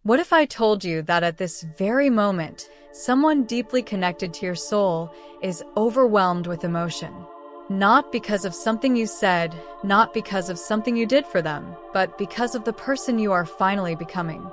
What if I told you that at this very moment, someone deeply connected to your soul is overwhelmed with emotion? Not because of something you said, not because of something you did for them, but because of the person you are finally becoming.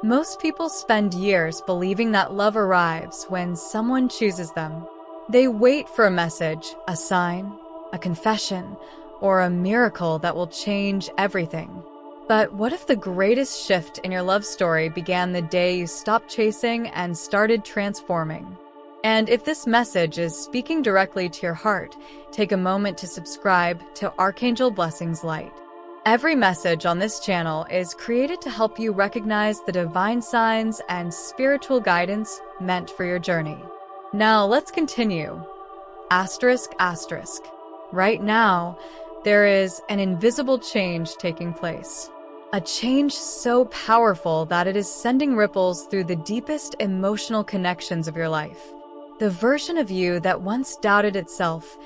Most people spend years believing that love arrives when someone chooses them. They wait for a message, a sign, a confession, or a miracle that will change everything. But what if the greatest shift in your love story began the day you stopped chasing and started transforming? And if this message is speaking directly to your heart, take a moment to subscribe to Archangel Blessings Light. Every message on this channel is created to help you recognize the divine signs and spiritual guidance meant for your journey. Now let's continue. Asterisk, asterisk. Right now, there is an invisible change taking place. A change so powerful that it is sending ripples through the deepest emotional connections of your life. The version of you that once doubted itself,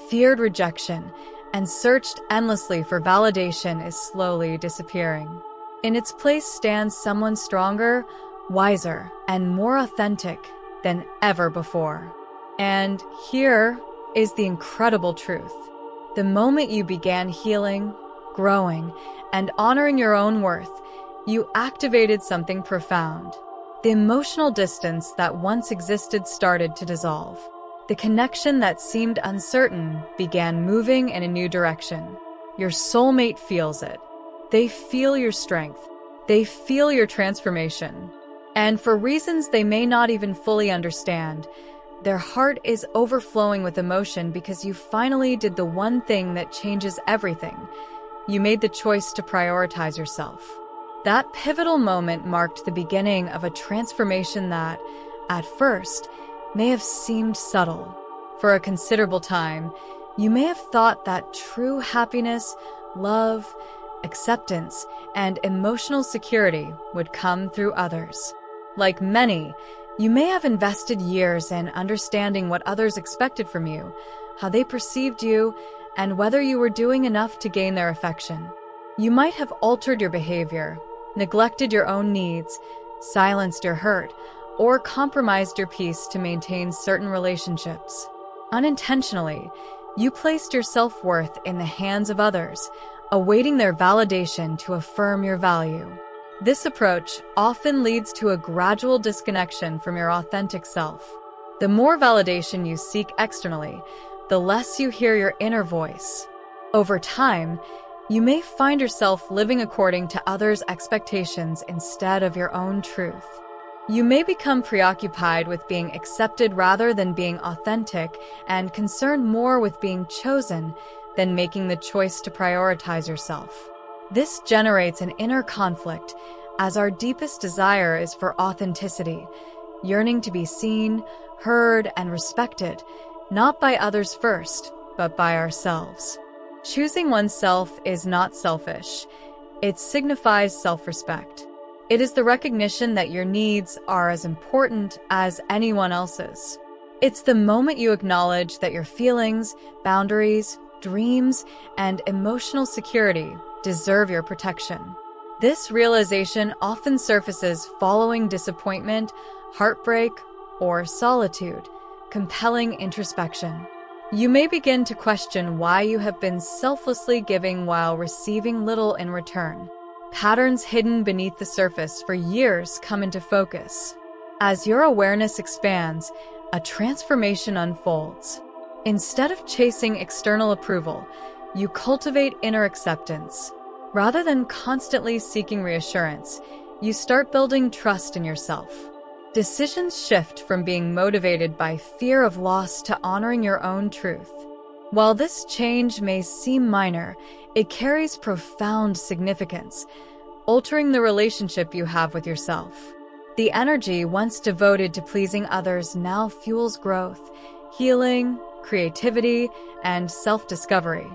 feared rejection, and searched endlessly for validation is slowly disappearing. In its place stands someone stronger, wiser, and more authentic than ever before. And here is the incredible truth. The moment you began healing, growing, and honoring your own worth, you activated something profound. The emotional distance that once existed started to dissolve. The connection that seemed uncertain began moving in a new direction. Your soulmate feels it. They feel your strength. They feel your transformation. And for reasons they may not even fully understand, their heart is overflowing with emotion because you finally did the one thing that changes everything. You made the choice to prioritize yourself. That pivotal moment marked the beginning of a transformation that, at first, may have seemed subtle. For a considerable time, you may have thought that true happiness, love, acceptance, and emotional security would come through others. Like many, you may have invested years in understanding what others expected from you, how they perceived you, and whether you were doing enough to gain their affection. You might have altered your behavior, neglected your own needs, silenced your hurt, or compromised your peace to maintain certain relationships. Unintentionally, you placed your self-worth in the hands of others, awaiting their validation to affirm your value. This approach often leads to a gradual disconnection from your authentic self. The more validation you seek externally, the less you hear your inner voice. Over time, you may find yourself living according to others' expectations instead of your own truth. You may become preoccupied with being accepted rather than being authentic, and concerned more with being chosen than making the choice to prioritize yourself. This generates an inner conflict, as our deepest desire is for authenticity, yearning to be seen, heard, and respected, not by others first, but by ourselves. Choosing oneself is not selfish. It signifies self-respect. It is the recognition that your needs are as important as anyone else's. It's the moment you acknowledge that your feelings, boundaries, dreams, and emotional security deserve your protection. This realization often surfaces following disappointment, heartbreak, or solitude, compelling introspection. You may begin to question why you have been selflessly giving while receiving little in return. Patterns hidden beneath the surface for years come into focus. As your awareness expands, a transformation unfolds. Instead of chasing external approval, you cultivate inner acceptance. Rather than constantly seeking reassurance, you start building trust in yourself. Decisions shift from being motivated by fear of loss to honoring your own truth. While this change may seem minor, it carries profound significance, altering the relationship you have with yourself. The energy once devoted to pleasing others now fuels growth, healing, creativity, and self-discovery.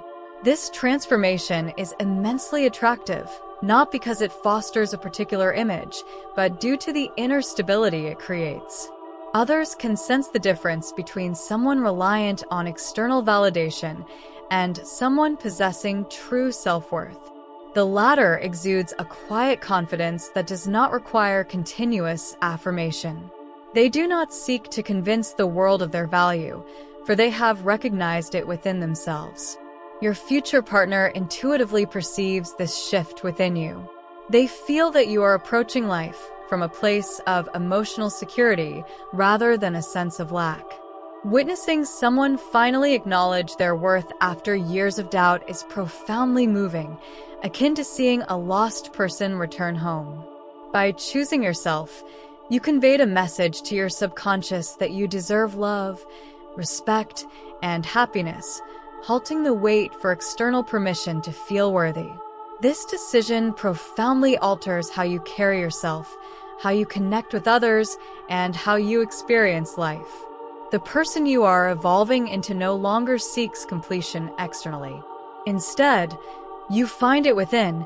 This transformation is immensely attractive, not because it fosters a particular image, but due to the inner stability it creates. Others can sense the difference between someone reliant on external validation and someone possessing true self-worth. The latter exudes a quiet confidence that does not require continuous affirmation. They do not seek to convince the world of their value, for they have recognized it within themselves. Your future partner intuitively perceives this shift within you. They feel that you are approaching life from a place of emotional security rather than a sense of lack. Witnessing someone finally acknowledge their worth after years of doubt is profoundly moving, akin to seeing a lost person return home. By choosing yourself, you conveyed a message to your subconscious that you deserve love, respect, and happiness, halting the wait for external permission to feel worthy. This decision profoundly alters how you carry yourself, how you connect with others, and how you experience life. The person you are evolving into no longer seeks completion externally. Instead, you find it within,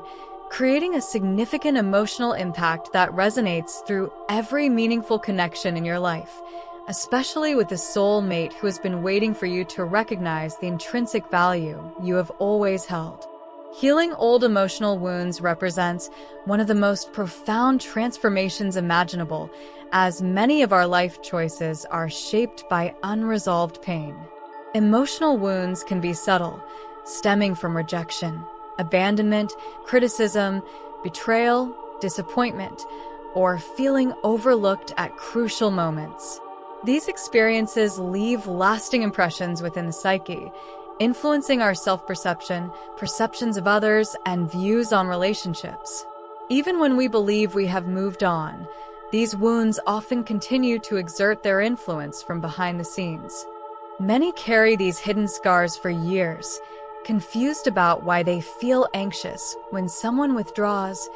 creating a significant emotional impact that resonates through every meaningful connection in your life, especially with the soulmate who has been waiting for you to recognize the intrinsic value you have always held. Healing old emotional wounds represents one of the most profound transformations imaginable, as many of our life choices are shaped by unresolved pain. Emotional wounds can be subtle, stemming from rejection, abandonment, criticism, betrayal, disappointment, or feeling overlooked at crucial moments. These experiences leave lasting impressions within the psyche, influencing our self-perception, perceptions of others, and views on relationships. Even when we believe we have moved on, these wounds often continue to exert their influence from behind the scenes. Many carry these hidden scars for years, confused about why they feel anxious when someone withdraws,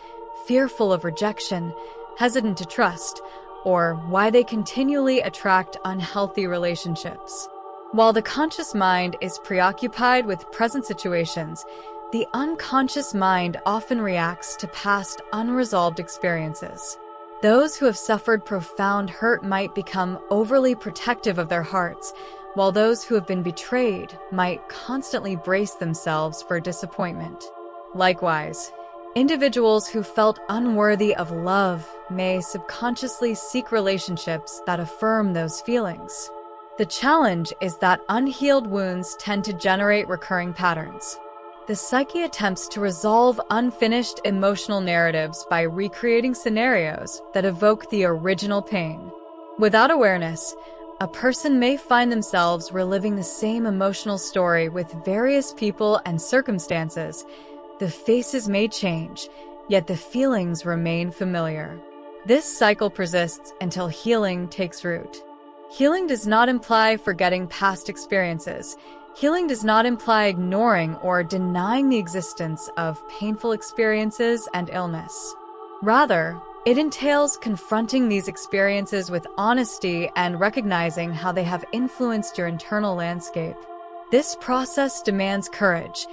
fearful of rejection, hesitant to trust, or why they continually attract unhealthy relationships. While the conscious mind is preoccupied with present situations, the unconscious mind often reacts to past unresolved experiences. Those who have suffered profound hurt might become overly protective of their hearts, while those who have been betrayed might constantly brace themselves for disappointment. Likewise, individuals who felt unworthy of love may subconsciously seek relationships that affirm those feelings. The challenge is that unhealed wounds tend to generate recurring patterns. The psyche attempts to resolve unfinished emotional narratives by recreating scenarios that evoke the original pain. Without awareness, a person may find themselves reliving the same emotional story with various people and circumstances. The faces may change, yet the feelings remain familiar. This cycle persists until healing takes root. Healing does not imply forgetting past experiences. Healing does not imply ignoring or denying the existence of painful experiences and illness. Rather, it entails confronting these experiences with honesty and recognizing how they have influenced your internal landscape. This process demands courage,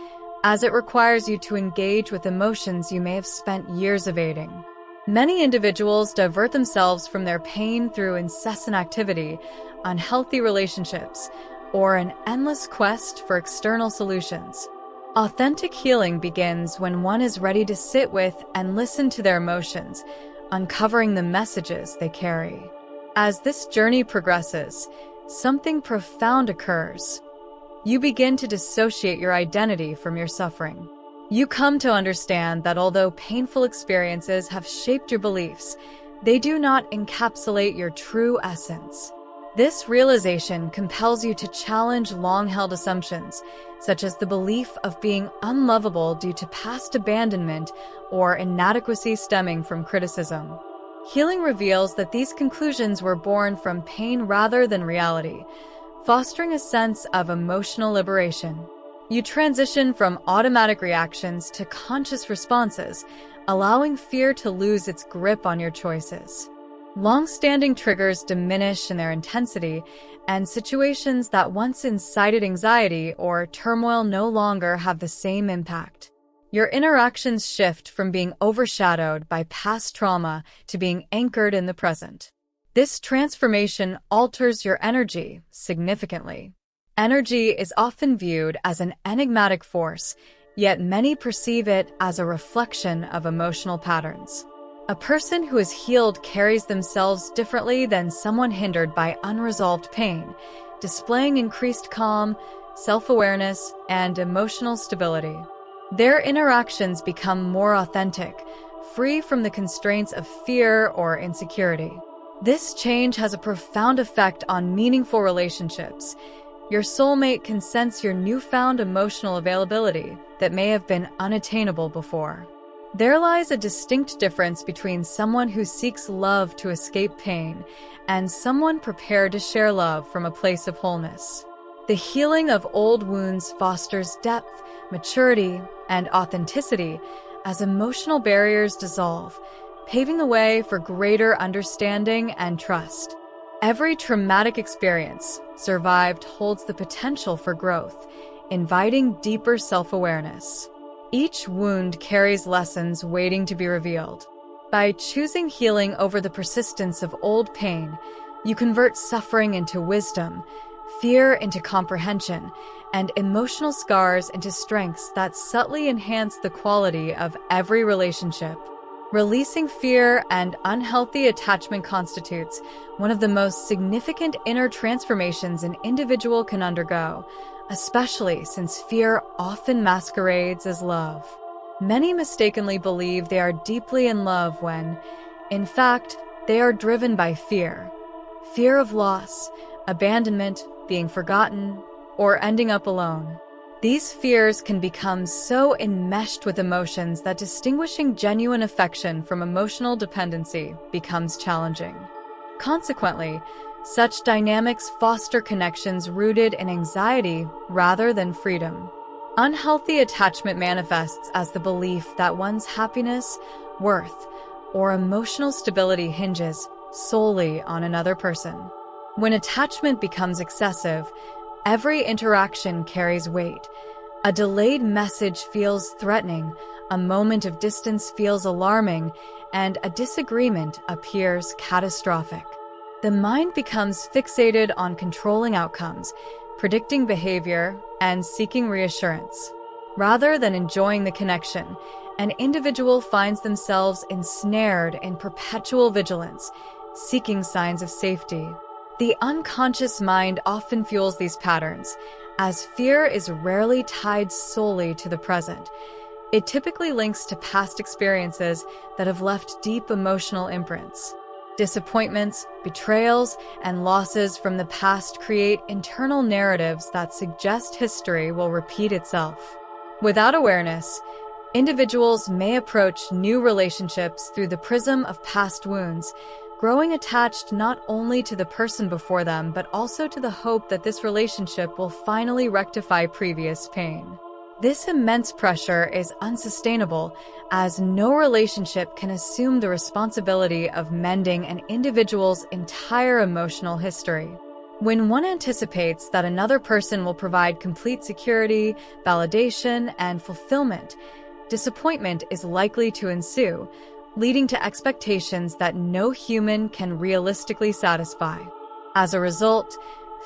as it requires you to engage with emotions you may have spent years evading. Many individuals divert themselves from their pain through incessant activity, unhealthy relationships, or an endless quest for external solutions. Authentic healing begins when one is ready to sit with and listen to their emotions, uncovering the messages they carry. As this journey progresses, something profound occurs. You begin to dissociate your identity from your suffering. You come to understand that although painful experiences have shaped your beliefs, they do not encapsulate your true essence. This realization compels you to challenge long-held assumptions, such as the belief of being unlovable due to past abandonment or inadequacy stemming from criticism. Healing reveals that these conclusions were born from pain rather than reality, fostering a sense of emotional liberation. You transition from automatic reactions to conscious responses, allowing fear to lose its grip on your choices. Long-standing triggers diminish in their intensity, and situations that once incited anxiety or turmoil no longer have the same impact. Your interactions shift from being overshadowed by past trauma to being anchored in the present. This transformation alters your energy significantly. Energy is often viewed as an enigmatic force, yet many perceive it as a reflection of emotional patterns. A person who is healed carries themselves differently than someone hindered by unresolved pain, displaying increased calm, self-awareness, and emotional stability. Their interactions become more authentic, free from the constraints of fear or insecurity. This change has a profound effect on meaningful relationships. Your soulmate can sense your newfound emotional availability that may have been unattainable before. There lies a distinct difference between someone who seeks love to escape pain and someone prepared to share love from a place of wholeness. The healing of old wounds fosters depth, maturity, and authenticity as emotional barriers dissolve, paving the way for greater understanding and trust. Every traumatic experience survived holds the potential for growth, inviting deeper self-awareness. Each wound carries lessons waiting to be revealed. By choosing healing over the persistence of old pain, you convert suffering into wisdom, fear into comprehension, and emotional scars into strengths that subtly enhance the quality of every relationship. Releasing fear and unhealthy attachment constitutes one of the most significant inner transformations an individual can undergo, especially since fear often masquerades as love. Many mistakenly believe they are deeply in love when, in fact, they are driven by fear. Fear of loss, abandonment, being forgotten, or ending up alone. These fears can become so enmeshed with emotions that distinguishing genuine affection from emotional dependency becomes challenging. Consequently, such dynamics foster connections rooted in anxiety rather than freedom. Unhealthy attachment manifests as the belief that one's happiness, worth, or emotional stability hinges solely on another person. When attachment becomes excessive, every interaction carries weight. A delayed message feels threatening, a moment of distance feels alarming, and a disagreement appears catastrophic. The mind becomes fixated on controlling outcomes, predicting behavior, and seeking reassurance. Rather than enjoying the connection, an individual finds themselves ensnared in perpetual vigilance, seeking signs of safety. The unconscious mind often fuels these patterns, as fear is rarely tied solely to the present. It typically links to past experiences that have left deep emotional imprints. Disappointments, betrayals, and losses from the past create internal narratives that suggest history will repeat itself. Without awareness, individuals may approach new relationships through the prism of past wounds, growing attached not only to the person before them, but also to the hope that this relationship will finally rectify previous pain. This immense pressure is unsustainable, as no relationship can assume the responsibility of mending an individual's entire emotional history. When one anticipates that another person will provide complete security, validation, and fulfillment, disappointment is likely to ensue, leading to expectations that no human can realistically satisfy. As a result,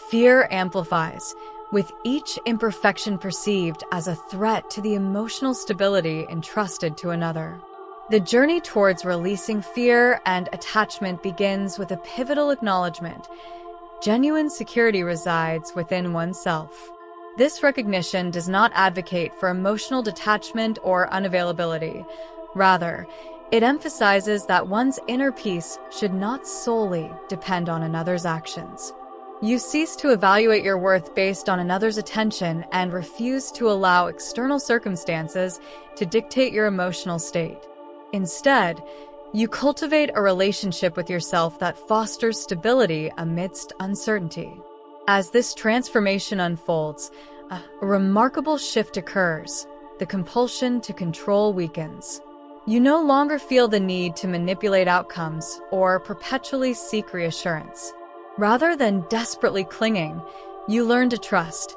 fear amplifies, with each imperfection perceived as a threat to the emotional stability entrusted to another. The journey towards releasing fear and attachment begins with a pivotal acknowledgement. Genuine security resides within oneself. This recognition does not advocate for emotional detachment or unavailability. Rather, it emphasizes that one's inner peace should not solely depend on another's actions. You cease to evaluate your worth based on another's attention and refuse to allow external circumstances to dictate your emotional state. Instead, you cultivate a relationship with yourself that fosters stability amidst uncertainty. As this transformation unfolds, a remarkable shift occurs. The compulsion to control weakens. You no longer feel the need to manipulate outcomes or perpetually seek reassurance. Rather than desperately clinging, you learn to trust.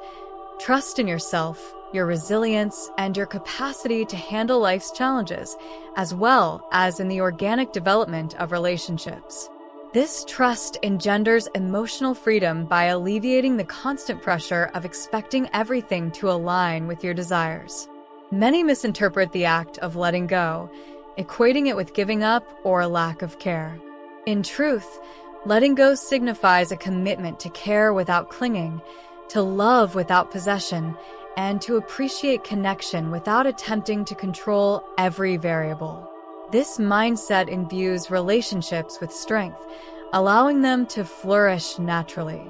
Trust in yourself, your resilience, and your capacity to handle life's challenges, as well as in the organic development of relationships. This trust engenders emotional freedom by alleviating the constant pressure of expecting everything to align with your desires. Many misinterpret the act of letting go, equating it with giving up or a lack of care. In truth, letting go signifies a commitment to care without clinging, to love without possession, and to appreciate connection without attempting to control every variable. This mindset imbues relationships with strength, allowing them to flourish naturally.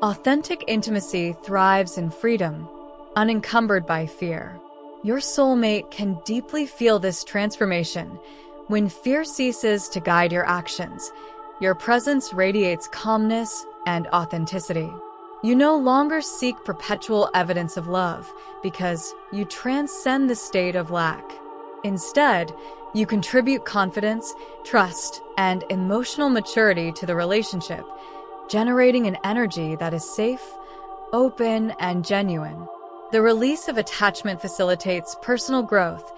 Authentic intimacy thrives in freedom, unencumbered by fear. Your soulmate can deeply feel this transformation. When fear ceases to guide your actions, your presence radiates calmness and authenticity. You no longer seek perpetual evidence of love because you transcend the state of lack. Instead, you contribute confidence, trust, and emotional maturity to the relationship, generating an energy that is safe, open, and genuine. The release of attachment facilitates personal growth,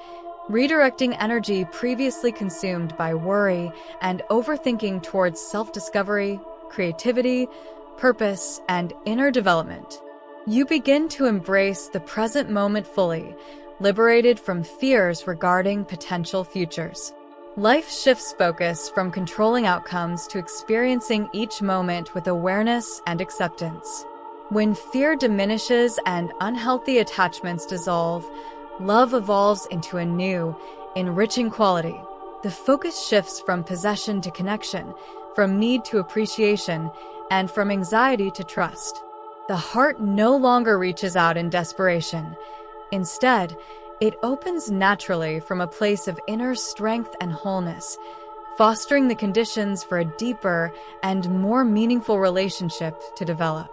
redirecting energy previously consumed by worry and overthinking towards self-discovery, creativity, purpose, and inner development. You begin to embrace the present moment fully, liberated from fears regarding potential futures. Life shifts focus from controlling outcomes to experiencing each moment with awareness and acceptance. When fear diminishes and unhealthy attachments dissolve, love evolves into a new, enriching quality. The focus shifts from possession to connection, from need to appreciation, and from anxiety to trust. The heart no longer reaches out in desperation. Instead, it opens naturally from a place of inner strength and wholeness, fostering the conditions for a deeper and more meaningful relationship to develop.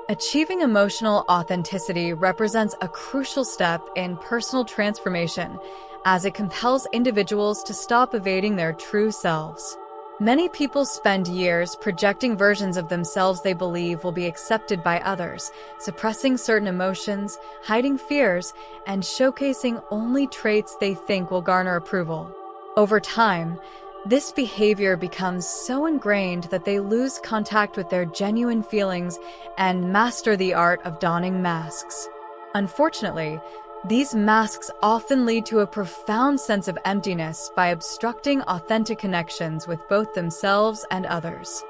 Achieving emotional authenticity represents a crucial step in personal transformation, as it compels individuals to stop evading their true selves. Many people spend years projecting versions of themselves they believe will be accepted by others, suppressing certain emotions, hiding fears, and showcasing only traits they think will garner approval. Over time, this behavior becomes so ingrained that they lose contact with their genuine feelings and master the art of donning masks. Unfortunately, these masks often lead to a profound sense of emptiness by obstructing authentic connections with both themselves and others.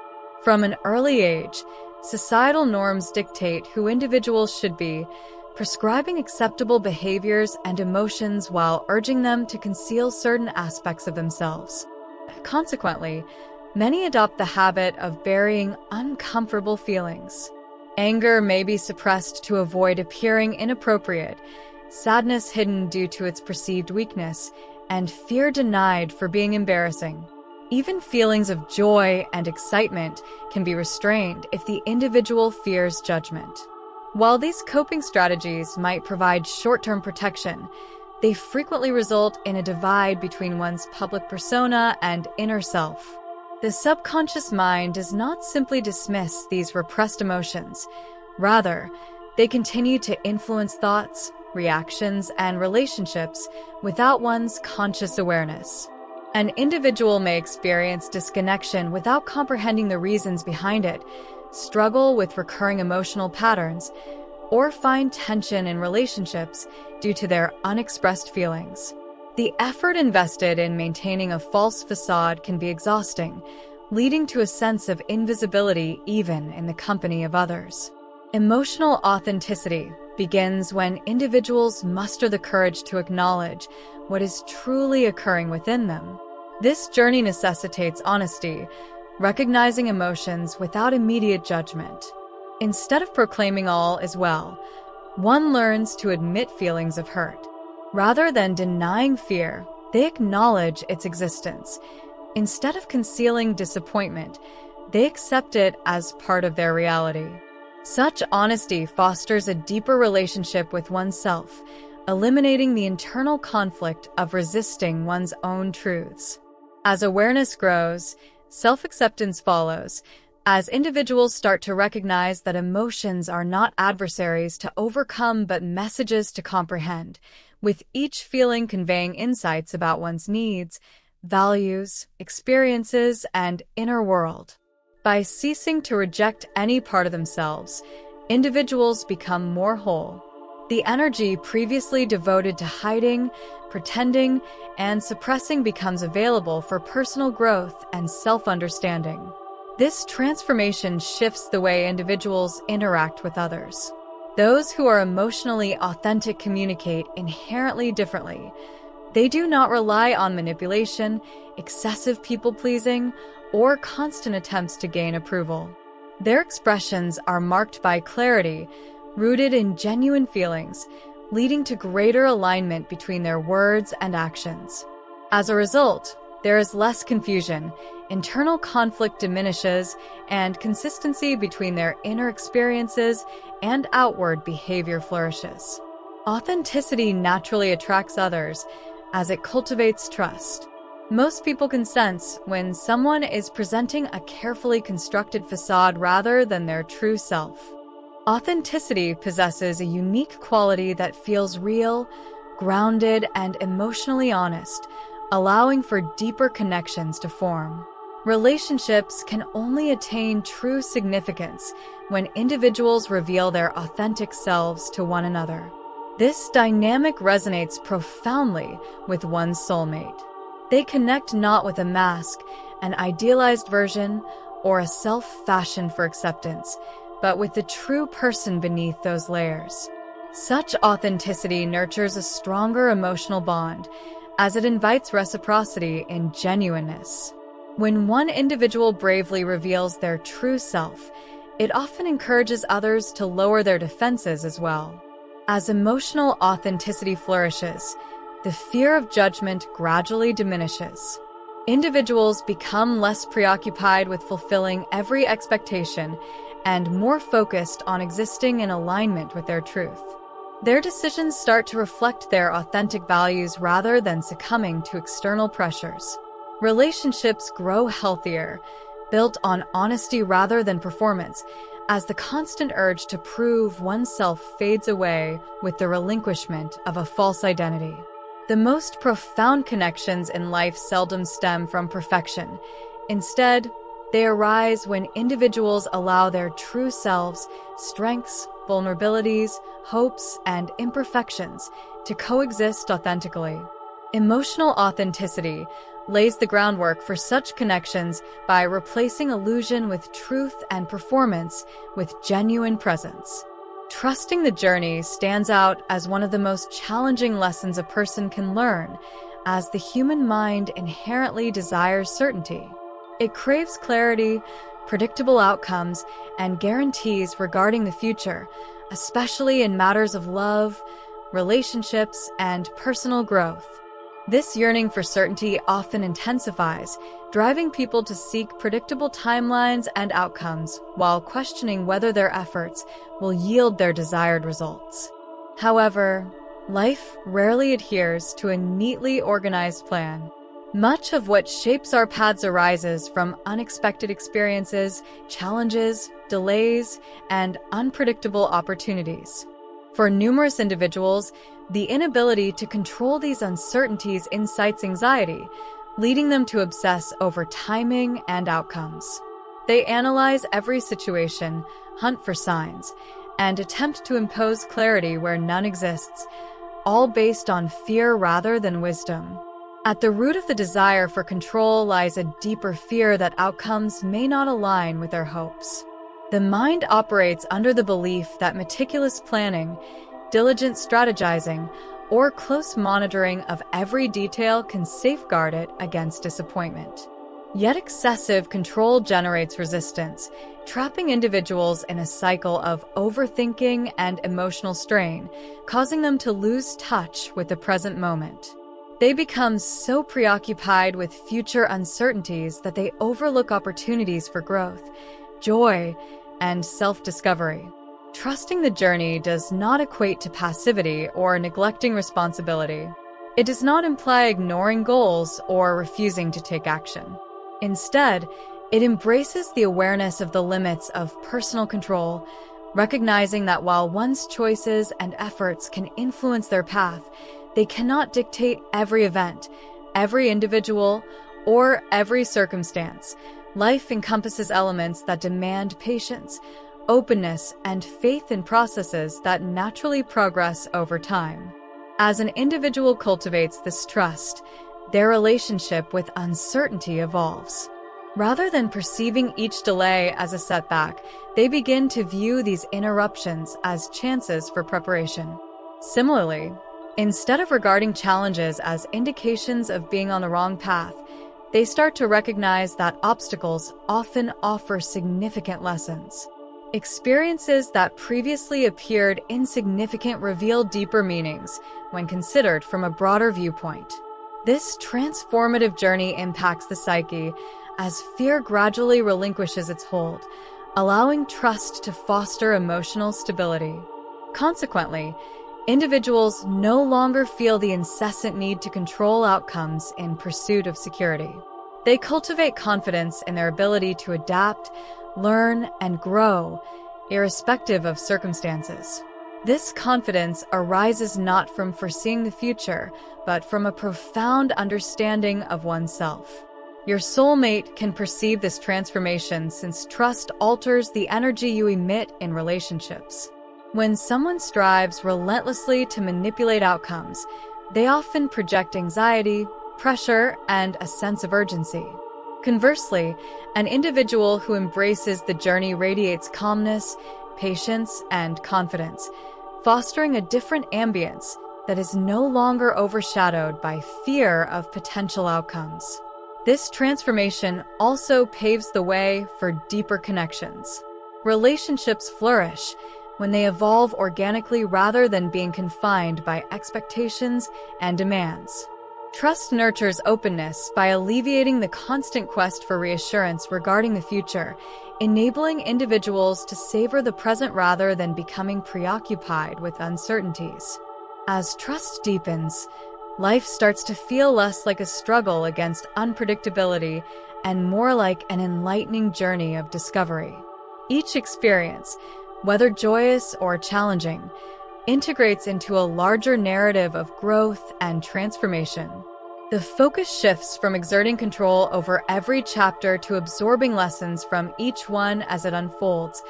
From an early age, societal norms dictate who individuals should be, prescribing acceptable behaviors and emotions while urging them to conceal certain aspects of themselves. Consequently, many adopt the habit of burying uncomfortable feelings. Anger may be suppressed to avoid appearing inappropriate, sadness hidden due to its perceived weakness, and fear denied for being embarrassing. Even feelings of joy and excitement can be restrained if the individual fears judgment. While these coping strategies might provide short-term protection, they frequently result in a divide between one's public persona and inner self. The subconscious mind does not simply dismiss these repressed emotions. Rather, they continue to influence thoughts, reactions, and relationships without one's conscious awareness. An individual may experience disconnection without comprehending the reasons behind it, struggle with recurring emotional patterns, or find tension in relationships due to their unexpressed feelings. The effort invested in maintaining a false facade can be exhausting, leading to a sense of invisibility even in the company of others. Emotional authenticity begins when individuals muster the courage to acknowledge what is truly occurring within them. This journey necessitates honesty, recognizing emotions without immediate judgment. Instead of proclaiming all is well, one learns to admit feelings of hurt. Rather than denying fear, they acknowledge its existence. Instead of concealing disappointment, they accept it as part of their reality. Such honesty fosters a deeper relationship with oneself, eliminating the internal conflict of resisting one's own truths. As awareness grows, self-acceptance follows, as individuals start to recognize that emotions are not adversaries to overcome but messages to comprehend, with each feeling conveying insights about one's needs, values, experiences, and inner world. By ceasing to reject any part of themselves, individuals become more whole. The energy previously devoted to hiding, pretending, and suppressing becomes available for personal growth and self-understanding. This transformation shifts the way individuals interact with others. Those who are emotionally authentic communicate inherently differently. They do not rely on manipulation, excessive people-pleasing, or constant attempts to gain approval. Their expressions are marked by clarity, rooted in genuine feelings, leading to greater alignment between their words and actions. As a result, there is less confusion, internal conflict diminishes, and consistency between their inner experiences and outward behavior flourishes. Authenticity naturally attracts others as it cultivates trust. Most people can sense when someone is presenting a carefully constructed facade rather than their true self. Authenticity possesses a unique quality that feels real, grounded, and emotionally honest, allowing for deeper connections to form. Relationships can only attain true significance when individuals reveal their authentic selves to one another. This dynamic resonates profoundly with one's soulmate. They connect not with a mask, an idealized version, or a self fashioned for acceptance, but with the true person beneath those layers. Such authenticity nurtures a stronger emotional bond, as it invites reciprocity in genuineness. When one individual bravely reveals their true self, it often encourages others to lower their defenses as well. As emotional authenticity flourishes, the fear of judgment gradually diminishes. Individuals become less preoccupied with fulfilling every expectation and more focused on existing in alignment with their truth. Their decisions start to reflect their authentic values rather than succumbing to external pressures. Relationships grow healthier, built on honesty rather than performance, as the constant urge to prove oneself fades away with the relinquishment of a false identity. The most profound connections in life seldom stem from perfection. Instead, they arise when individuals allow their true selves, strengths, vulnerabilities, hopes, and imperfections to coexist authentically. Emotional authenticity lays the groundwork for such connections by replacing illusion with truth and performance with genuine presence. Trusting the journey stands out as one of the most challenging lessons a person can learn, as the human mind inherently desires certainty. It craves clarity, predictable outcomes, and guarantees regarding the future, especially in matters of love, relationships, and personal growth. This yearning for certainty often intensifies, driving people to seek predictable timelines and outcomes while questioning whether their efforts will yield their desired results. However, life rarely adheres to a neatly organized plan. Much of what shapes our paths arises from unexpected experiences, challenges, delays, and unpredictable opportunities. For numerous individuals, the inability to control these uncertainties incites anxiety, leading them to obsess over timing and outcomes. They analyze every situation, hunt for signs, and attempt to impose clarity where none exists, all based on fear rather than wisdom. At the root of the desire for control lies a deeper fear that outcomes may not align with their hopes. The mind operates under the belief that meticulous planning, diligent strategizing, or close monitoring of every detail can safeguard it against disappointment. Yet excessive control generates resistance, trapping individuals in a cycle of overthinking and emotional strain, causing them to lose touch with the present moment. They become so preoccupied with future uncertainties that they overlook opportunities for growth, joy, and self-discovery. Trusting the journey does not equate to passivity or neglecting responsibility. It does not imply ignoring goals or refusing to take action. Instead, it embraces the awareness of the limits of personal control, recognizing that while one's choices and efforts can influence their path, they cannot dictate every event, every individual, or every circumstance. Life encompasses elements that demand patience, openness, and faith in processes that naturally progress over time. As an individual cultivates this trust, their relationship with uncertainty evolves. Rather than perceiving each delay as a setback, they begin to view these interruptions as chances for preparation. Similarly, instead of regarding challenges as indications of being on the wrong path, they start to recognize that obstacles often offer significant lessons. Experiences that previously appeared insignificant reveal deeper meanings when considered from a broader viewpoint. This transformative journey impacts the psyche as fear gradually relinquishes its hold, allowing trust to foster emotional stability. Consequently, individuals no longer feel the incessant need to control outcomes in pursuit of security. They cultivate confidence in their ability to adapt, learn, and grow, irrespective of circumstances. This confidence arises not from foreseeing the future, but from a profound understanding of oneself. Your soulmate can perceive this transformation since trust alters the energy you emit in relationships. When someone strives relentlessly to manipulate outcomes, they often project anxiety, pressure, and a sense of urgency. Conversely, an individual who embraces the journey radiates calmness, patience, and confidence, fostering a different ambience that is no longer overshadowed by fear of potential outcomes. This transformation also paves the way for deeper connections. Relationships flourish when they evolve organically rather than being confined by expectations and demands. Trust nurtures openness by alleviating the constant quest for reassurance regarding the future, enabling individuals to savor the present rather than becoming preoccupied with uncertainties. As trust deepens, life starts to feel less like a struggle against unpredictability and more like an enlightening journey of discovery. Each experience, whether joyous or challenging, integrates into a larger narrative of growth and transformation. The focus shifts from exerting control over every chapter to absorbing lessons from each one as it unfolds,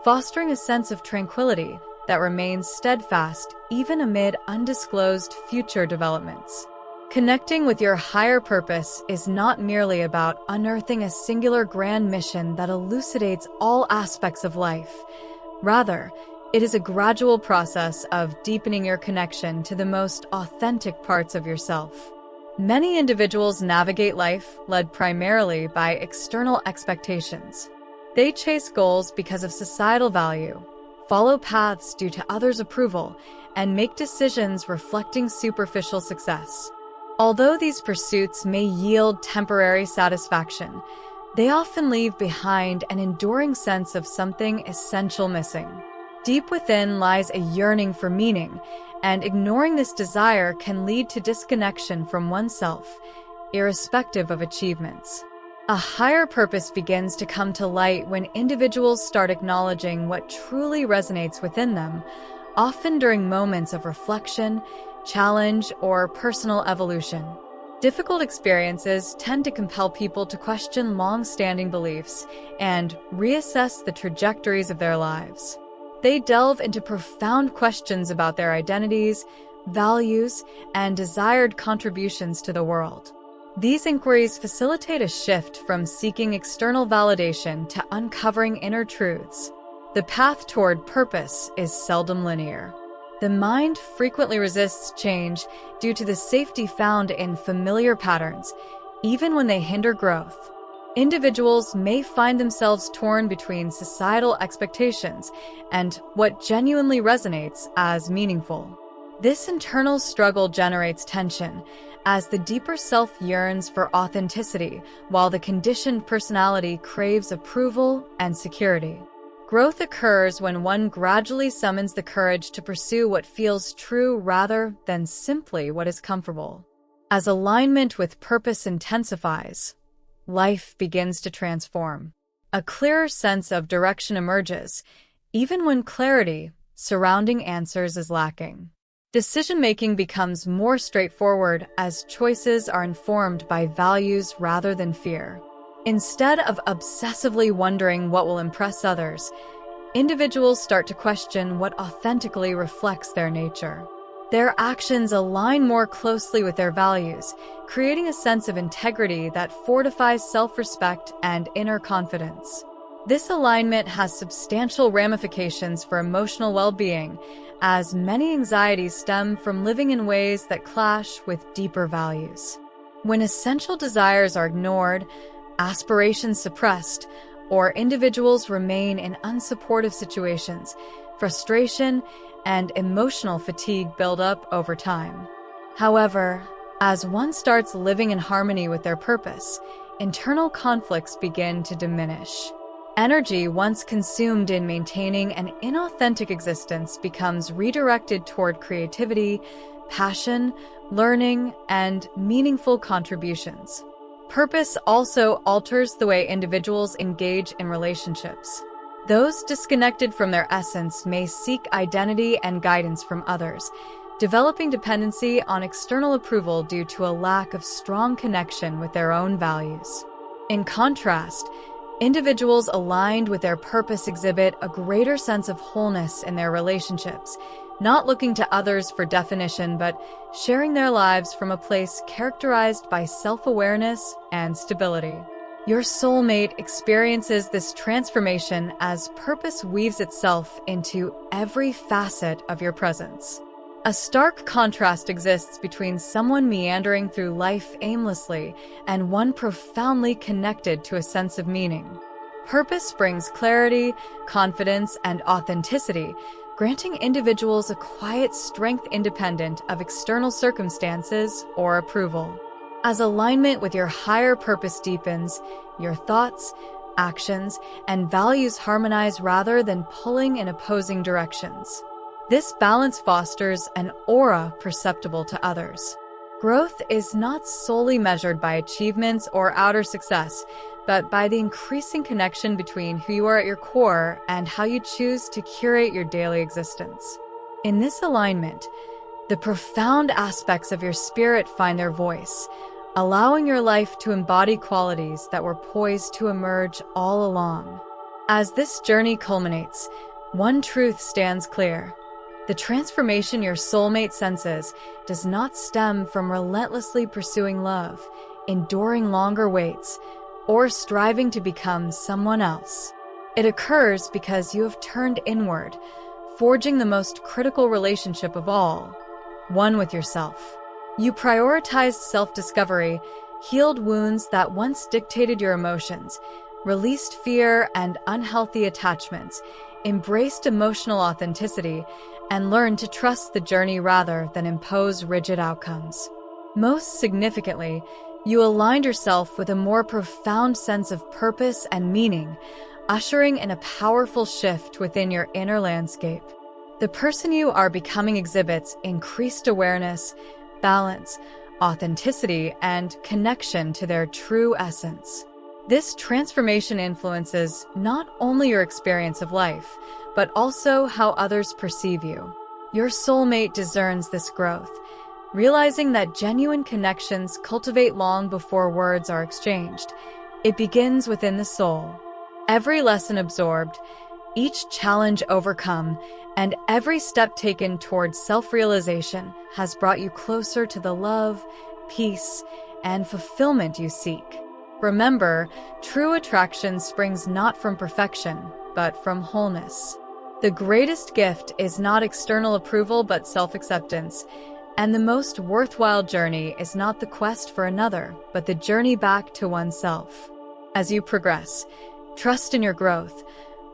fostering a sense of tranquility that remains steadfast even amid undisclosed future developments. Connecting with your higher purpose is not merely about unearthing a singular grand mission that elucidates all aspects of life. Rather, it is a gradual process of deepening your connection to the most authentic parts of yourself. Many individuals navigate life led primarily by external expectations. They chase goals because of societal value, follow paths due to others' approval, and make decisions reflecting superficial success. Although these pursuits may yield temporary satisfaction, they often leave behind an enduring sense of something essential missing. Deep within lies a yearning for meaning, and ignoring this desire can lead to disconnection from oneself, irrespective of achievements. A higher purpose begins to come to light when individuals start acknowledging what truly resonates within them, often during moments of reflection, challenge, or personal evolution. Difficult experiences tend to compel people to question long-standing beliefs and reassess the trajectories of their lives. They delve into profound questions about their identities, values, and desired contributions to the world. These inquiries facilitate a shift from seeking external validation to uncovering inner truths. The path toward purpose is seldom linear. The mind frequently resists change due to the safety found in familiar patterns, even when they hinder growth. Individuals may find themselves torn between societal expectations and what genuinely resonates as meaningful. This internal struggle generates tension, as the deeper self yearns for authenticity, while the conditioned personality craves approval and security. Growth occurs when one gradually summons the courage to pursue what feels true rather than simply what is comfortable. As alignment with purpose intensifies, life begins to transform. A clearer sense of direction emerges, even when clarity surrounding answers is lacking. Decision-making becomes more straightforward as choices are informed by values rather than fear. Instead of obsessively wondering what will impress others, individuals start to question what authentically reflects their nature. Their actions align more closely with their values, creating a sense of integrity that fortifies self-respect and inner confidence. This alignment has substantial ramifications for emotional well-being, as many anxieties stem from living in ways that clash with deeper values. When essential desires are ignored, aspirations suppressed, or individuals remain in unsupportive situations, frustration and emotional fatigue build up over time. However, as one starts living in harmony with their purpose, internal conflicts begin to diminish. Energy once consumed in maintaining an inauthentic existence becomes redirected toward creativity, passion, learning, and meaningful contributions. Purpose also alters the way individuals engage in relationships. Those disconnected from their essence may seek identity and guidance from others, developing dependency on external approval due to a lack of strong connection with their own values. In contrast, individuals aligned with their purpose exhibit a greater sense of wholeness in their relationships, not looking to others for definition, but sharing their lives from a place characterized by self-awareness and stability. Your soulmate experiences this transformation as purpose weaves itself into every facet of your presence. A stark contrast exists between someone meandering through life aimlessly and one profoundly connected to a sense of meaning. Purpose brings clarity, confidence, and authenticity, granting individuals a quiet strength independent of external circumstances or approval. As alignment with your higher purpose deepens, your thoughts, actions, and values harmonize rather than pulling in opposing directions. This balance fosters an aura perceptible to others. Growth is not solely measured by achievements or outer success, but by the increasing connection between who you are at your core and how you choose to curate your daily existence. In this alignment, the profound aspects of your spirit find their voice, allowing your life to embody qualities that were poised to emerge all along. As this journey culminates, one truth stands clear. The transformation your soulmate senses does not stem from relentlessly pursuing love, enduring longer waits, or striving to become someone else. It occurs because you have turned inward, forging the most critical relationship of all, one with yourself. You prioritized self-discovery, healed wounds that once dictated your emotions, released fear and unhealthy attachments, embraced emotional authenticity, and learned to trust the journey rather than impose rigid outcomes. Most significantly, you aligned yourself with a more profound sense of purpose and meaning, ushering in a powerful shift within your inner landscape. The person you are becoming exhibits increased awareness, balance, authenticity, and connection to their true essence. This transformation influences not only your experience of life, but also how others perceive you. Your soulmate discerns this growth, realizing that genuine connections cultivate long before words are exchanged. It begins within the soul. Every lesson absorbed, each challenge overcome, and every step taken towards self-realization has brought you closer to the love, peace, and fulfillment you seek. Remember, true attraction springs not from perfection, but from wholeness. The greatest gift is not external approval but self-acceptance, and the most worthwhile journey is not the quest for another, but the journey back to oneself. As you progress, trust in your growth,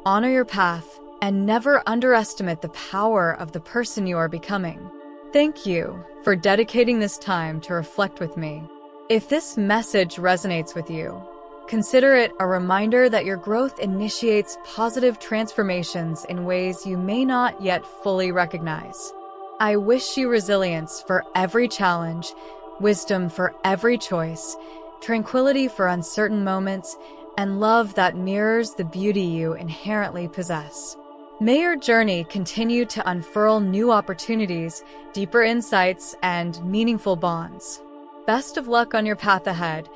honor your path, and never underestimate the power of the person you are becoming. Thank you for dedicating this time to reflect with me. If this message resonates with you, consider it a reminder that your growth initiates positive transformations in ways you may not yet fully recognize. I wish you resilience for every challenge, wisdom for every choice, tranquility for uncertain moments, and love that mirrors the beauty you inherently possess. May your journey continue to unfurl new opportunities, deeper insights, and meaningful bonds. Best of luck on your path ahead,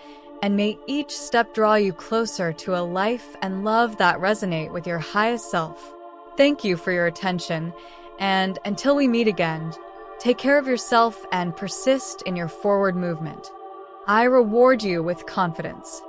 and may each step draw you closer to a life and love that resonate with your highest self. Thank you for your attention, and until we meet again, take care of yourself and persist in your forward movement. I reward you with confidence.